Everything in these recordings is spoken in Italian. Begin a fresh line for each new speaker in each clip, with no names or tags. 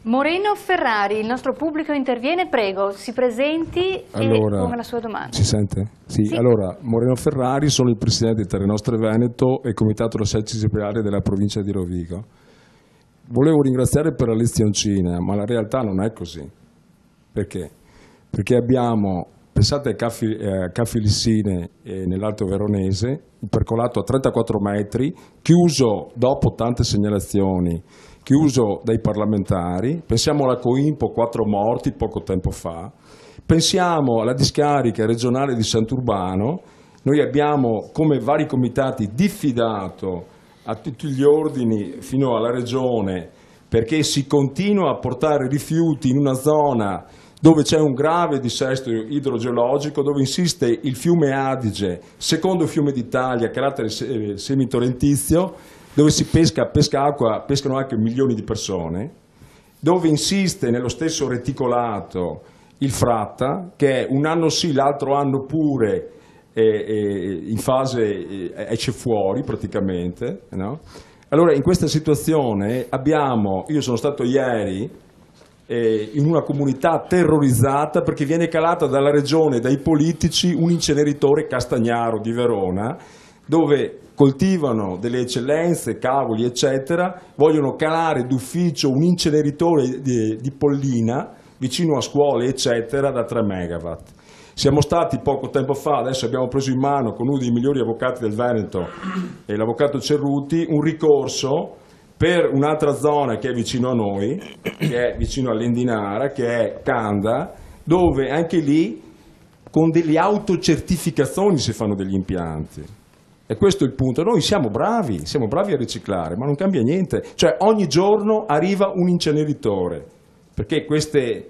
Moreno Ferrari, il nostro pubblico interviene, prego, si presenti e ponga la sua domanda.
Si sente? Sì. Allora, Moreno Ferrari, sono il presidente di Terrenostre Veneto e comitato Rassetti Cipriani della provincia di Rovigo. Volevo ringraziare per la lezioncina, ma la realtà non è così. Perché? Perché abbiamo, pensate a Caffi Lissine nell'Alto Veronese, un percolato a 34 metri, chiuso dopo tante segnalazioni, chiuso dai parlamentari, pensiamo alla Coimpo, 4 morti poco tempo fa, pensiamo alla discarica regionale di Sant'Urbano. Noi abbiamo come vari comitati diffidato a tutti gli ordini fino alla regione, perché si continua a portare rifiuti in una zona dove c'è un grave dissesto idrogeologico, dove insiste il fiume Adige, secondo fiume d'Italia, a carattere semitorrentizio, dove si pesca acqua, pescano anche milioni di persone, dove insiste nello stesso reticolato il Fratta, che è un anno sì, l'altro anno pure in fase esce fuori praticamente, no? Allora in questa situazione io sono stato ieri in una comunità terrorizzata perché viene calata dalla regione, dai politici, un inceneritore Castagnaro di Verona, dove coltivano delle eccellenze, cavoli eccetera, vogliono calare d'ufficio un inceneritore di Pollina vicino a scuole eccetera da 3 megawatt. Siamo stati poco tempo fa, adesso abbiamo preso in mano con uno dei migliori avvocati del Veneto, l'avvocato Cerruti, un ricorso per un'altra zona che è vicino a noi, che è vicino all'Endinara, che è Canda, dove anche lì con delle autocertificazioni si fanno degli impianti. E questo è il punto. Noi siamo bravi a riciclare, ma non cambia niente. Cioè ogni giorno arriva un inceneritore, perché queste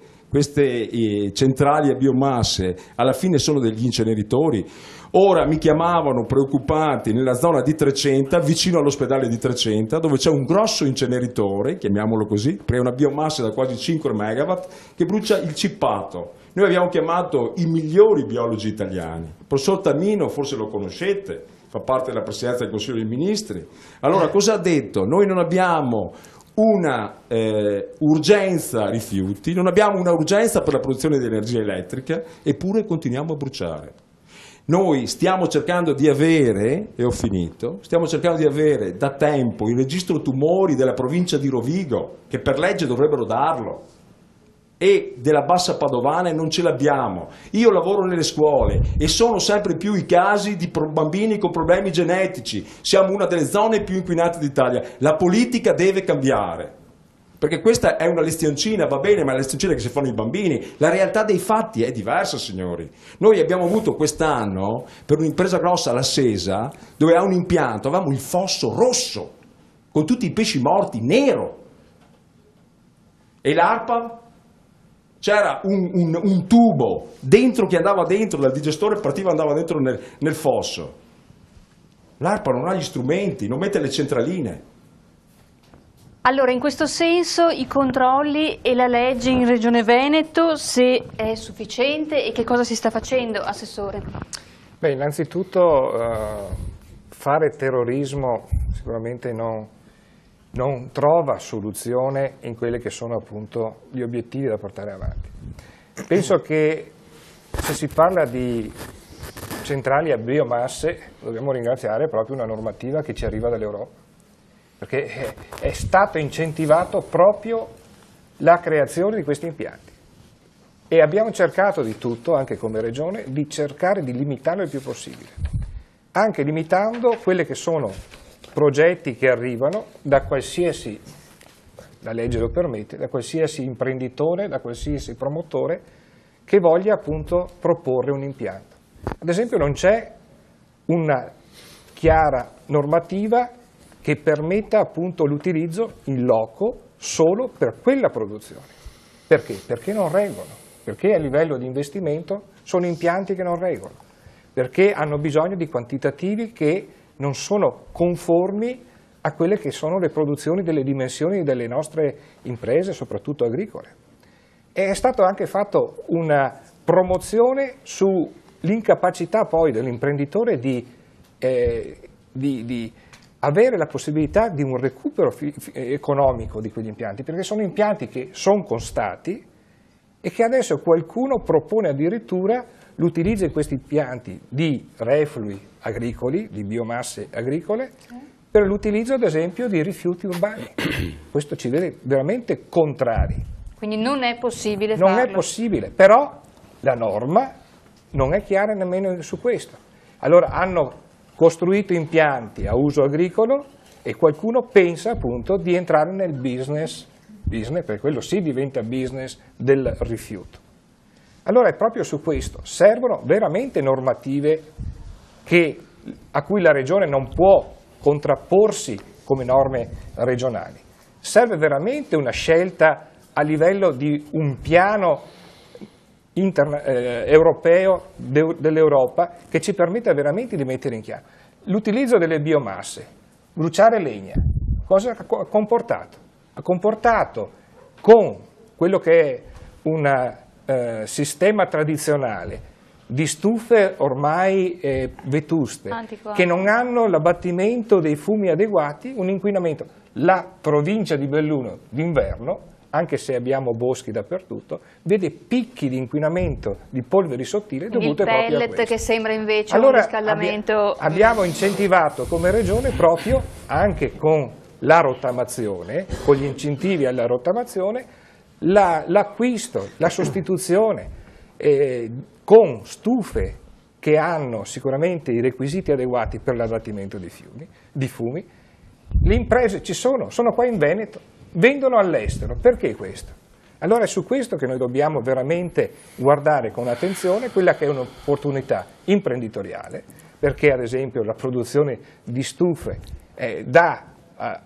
centrali a biomasse alla fine sono degli inceneritori. Ora mi chiamavano preoccupati nella zona di Trecenta, vicino all'ospedale di Trecenta, dove c'è un grosso inceneritore, chiamiamolo così, perché è una biomassa da quasi 5 megawatt, che brucia il cippato. Noi abbiamo chiamato i migliori biologi italiani. Il professor Tannino, forse lo conoscete, fa parte della presidenza del Consiglio dei Ministri. Allora cosa ha detto? Noi non abbiamo una urgenza rifiuti, non abbiamo una urgenza per la produzione di energia elettrica, eppure continuiamo a bruciare. Noi stiamo cercando di avere, e ho finito, stiamo cercando di avere da tempo il registro tumori della provincia di Rovigo, che per legge dovrebbero darlo, e della Bassa Padovana, e non ce l'abbiamo. Io lavoro nelle scuole e sono sempre più i casi di bambini con problemi genetici. Siamo una delle zone più inquinate d'Italia. La politica deve cambiare, perché questa è una lezioncina, va bene, ma è la lezioncina che si fanno i bambini. La realtà dei fatti è diversa, signori. Noi abbiamo avuto quest'anno, per un'impresa grossa, la Sesa, dove ha un impianto, avevamo il fosso rosso, con tutti i pesci morti, nero. E l'ARPA? C'era un tubo dentro che andava dentro, dal digestore partiva e andava dentro nel fosso. L'ARPA non ha gli strumenti, non mette le centraline.
Allora, in questo senso i controlli e la legge in Regione Veneto, se è sufficiente e che cosa si sta facendo, Assessore?
Beh, innanzitutto fare terrorismo sicuramente non trova soluzione in quelli che sono appunto gli obiettivi da portare avanti. Penso che se si parla di centrali a biomasse dobbiamo ringraziare proprio una normativa che ci arriva dall'Europa, perché è stato incentivato proprio la creazione di questi impianti e abbiamo cercato di tutto, anche come Regione, di cercare di limitarlo il più possibile, anche limitando quelle che sono progetti che arrivano da qualsiasi, la legge lo permette, da qualsiasi imprenditore, da qualsiasi promotore che voglia appunto proporre un impianto. Ad esempio non c'è una chiara normativa che permetta appunto l'utilizzo in loco solo per quella produzione. Perché? Perché non reggono, perché a livello di investimento sono impianti che non reggono, perché hanno bisogno di quantitativi che non sono conformi a quelle che sono le produzioni delle dimensioni delle nostre imprese, soprattutto agricole. È stato anche fatto una promozione sull'incapacità poi dell'imprenditore di avere la possibilità di un recupero economico di quegli impianti, perché sono impianti che sono costati e che adesso qualcuno propone addirittura l'utilizzo di questi impianti di reflui agricoli, di biomasse agricole, per l'utilizzo ad esempio di rifiuti urbani. Questo ci vede veramente contrari.
Quindi non è possibile farlo.
Non è possibile, però la norma non è chiara nemmeno su questo. Allora hanno costruito impianti a uso agricolo e qualcuno pensa appunto di entrare nel business, perché quello sì diventa business del rifiuto. Allora è proprio su questo, servono veramente normative a cui la Regione non può contrapporsi come norme regionali. Serve veramente una scelta a livello di un piano europeo dell'Europa che ci permetta veramente di mettere in chiaro. L'utilizzo delle biomasse, bruciare legna, cosa ha comportato? Ha comportato con quello che è un sistema tradizionale di stufe ormai vetuste, che non hanno l'abbattimento dei fumi adeguati, un inquinamento. La provincia di Belluno d'inverno, anche se abbiamo boschi dappertutto, vede picchi di inquinamento di polveri sottili dovute proprio a questo.
Il pellet che sembra invece un riscaldamento.
Abbiamo incentivato come Regione proprio anche con la rottamazione, con gli incentivi alla rottamazione, l'acquisto, la sostituzione con stufe che hanno sicuramente i requisiti adeguati per l'abbattimento di fumi. Le imprese ci sono qua in Veneto, vendono all'estero. Perché questo? Allora è su questo che noi dobbiamo veramente guardare con attenzione quella che è un'opportunità imprenditoriale, perché ad esempio la produzione di stufe dà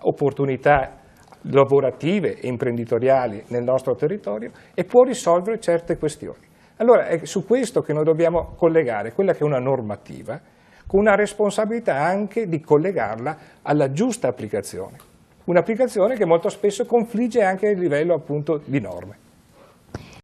opportunità lavorative e imprenditoriali nel nostro territorio e può risolvere certe questioni. Allora è su questo che noi dobbiamo collegare quella che è una normativa con una responsabilità anche di collegarla alla giusta applicazione. Un'applicazione che molto spesso confligge anche a livello appunto di norme.